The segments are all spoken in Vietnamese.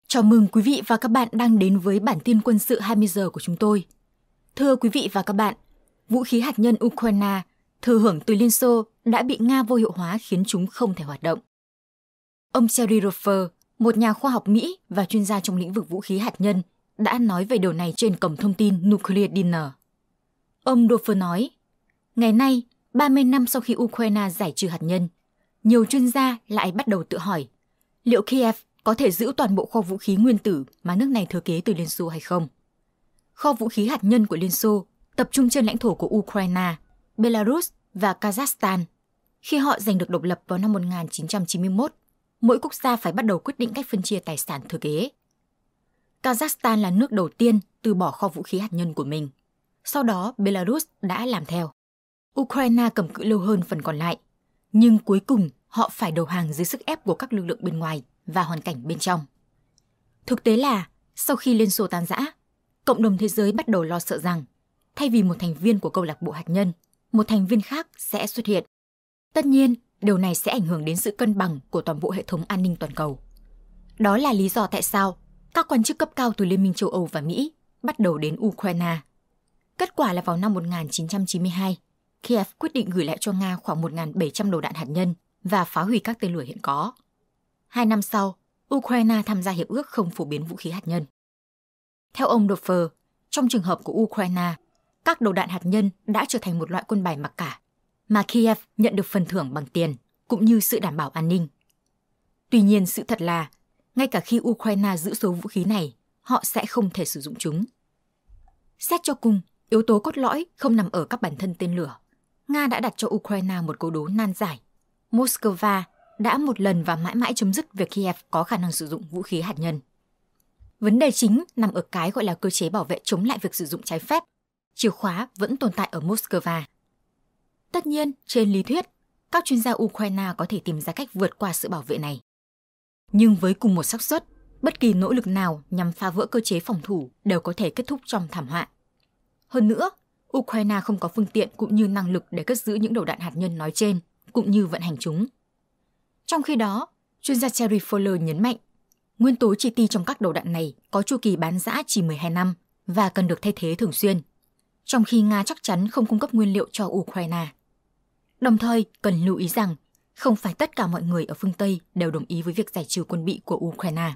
Chào mừng quý vị và các bạn đang đến với bản tin quân sự 20 giờ của chúng tôi. Thưa quý vị và các bạn, vũ khí hạt nhân Ukraine thừa hưởng từ Liên Xô đã bị Nga vô hiệu hóa khiến chúng không thể hoạt động. Ông Sergei Roffer, một nhà khoa học Mỹ và chuyên gia trong lĩnh vực vũ khí hạt nhân, đã nói về điều này trên cổng thông tin Nuclear Dinner. Ông Roffer nói, ngày nay, 30 năm sau khi Ukraine giải trừ hạt nhân, nhiều chuyên gia lại bắt đầu tự hỏi liệu Kiev có thể giữ toàn bộ kho vũ khí nguyên tử mà nước này thừa kế từ Liên Xô hay không. Kho vũ khí hạt nhân của Liên Xô tập trung trên lãnh thổ của Ukraine, Belarus và Kazakhstan. Khi họ giành được độc lập vào năm 1991, mỗi quốc gia phải bắt đầu quyết định cách phân chia tài sản thừa kế. Kazakhstan là nước đầu tiên từ bỏ kho vũ khí hạt nhân của mình. Sau đó, Belarus đã làm theo. Ukraine cầm cự lâu hơn phần còn lại, nhưng cuối cùng họ phải đầu hàng dưới sức ép của các lực lượng bên ngoài và hoàn cảnh bên trong. Thực tế là, sau khi Liên Xô tan rã, cộng đồng thế giới bắt đầu lo sợ rằng, thay vì một thành viên của câu lạc bộ hạt nhân, một thành viên khác sẽ xuất hiện. Tất nhiên, điều này sẽ ảnh hưởng đến sự cân bằng của toàn bộ hệ thống an ninh toàn cầu. Đó là lý do tại sao các quan chức cấp cao từ Liên minh châu Âu và Mỹ bắt đầu đến Ukraine. Kết quả là vào năm 1992, Kiev quyết định gửi lại cho Nga khoảng 1.700 đầu đạn hạt nhân và phá hủy các tên lửa hiện có. 2 năm sau, Ukraine tham gia hiệp ước không phổ biến vũ khí hạt nhân. Theo ông Dorfer, trong trường hợp của Ukraine, các đầu đạn hạt nhân đã trở thành một loại quân bài mặc cả, mà Kiev nhận được phần thưởng bằng tiền, cũng như sự đảm bảo an ninh. Tuy nhiên, sự thật là, ngay cả khi Ukraine giữ số vũ khí này, họ sẽ không thể sử dụng chúng. Xét cho cùng, yếu tố cốt lõi không nằm ở các bản thân tên lửa. Nga đã đặt cho Ukraine một câu đố nan giải. Moscow đã một lần và mãi mãi chấm dứt việc Kiev có khả năng sử dụng vũ khí hạt nhân. Vấn đề chính nằm ở cái gọi là cơ chế bảo vệ chống lại việc sử dụng trái phép. Chìa khóa vẫn tồn tại ở Moscow. Tất nhiên, trên lý thuyết, các chuyên gia Ukraine có thể tìm ra cách vượt qua sự bảo vệ này. Nhưng với cùng một xác suất, bất kỳ nỗ lực nào nhằm phá vỡ cơ chế phòng thủ đều có thể kết thúc trong thảm họa. Hơn nữa, Ukraine không có phương tiện cũng như năng lực để cất giữ những đầu đạn hạt nhân nói trên, cũng như vận hành chúng. Trong khi đó, chuyên gia Terry Fowler nhấn mạnh, nguyên tố chi ti trong các đầu đạn này có chu kỳ bán rã chỉ 12 năm và cần được thay thế thường xuyên, trong khi Nga chắc chắn không cung cấp nguyên liệu cho Ukraine. Đồng thời, cần lưu ý rằng, không phải tất cả mọi người ở phương Tây đều đồng ý với việc giải trừ quân bị của Ukraine.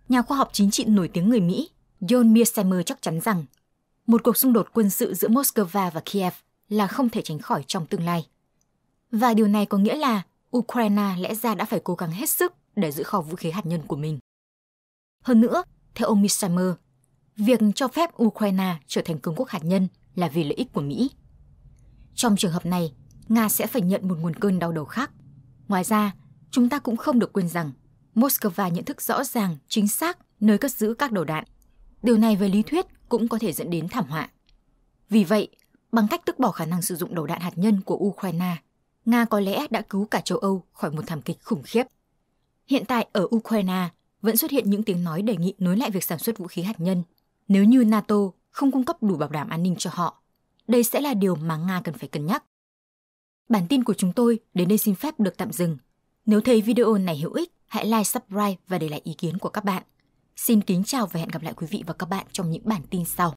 Nhà khoa học chính trị nổi tiếng người Mỹ, John Mearsheimer chắc chắn rằng, một cuộc xung đột quân sự giữa Moscow và Kiev là không thể tránh khỏi trong tương lai. Và điều này có nghĩa là Ukraine lẽ ra đã phải cố gắng hết sức để giữ kho vũ khí hạt nhân của mình. Hơn nữa, theo ông Mearsheimer, việc cho phép Ukraine trở thành cường quốc hạt nhân là vì lợi ích của Mỹ. Trong trường hợp này, Nga sẽ phải nhận một nguồn cơn đau đầu khác. Ngoài ra, chúng ta cũng không được quên rằng Moscow nhận thức rõ ràng, chính xác nơi cất giữ các đầu đạn. Điều này về lý thuyết cũng có thể dẫn đến thảm họa. Vì vậy, bằng cách tước bỏ khả năng sử dụng đầu đạn hạt nhân của Ukraine, Nga có lẽ đã cứu cả châu Âu khỏi một thảm kịch khủng khiếp. Hiện tại ở Ukraine vẫn xuất hiện những tiếng nói đề nghị nối lại việc sản xuất vũ khí hạt nhân nếu như NATO không cung cấp đủ bảo đảm an ninh cho họ. Đây sẽ là điều mà Nga cần phải cân nhắc. Bản tin của chúng tôi đến đây xin phép được tạm dừng. Nếu thấy video này hữu ích, hãy like, subscribe và để lại ý kiến của các bạn. Xin kính chào và hẹn gặp lại quý vị và các bạn trong những bản tin sau.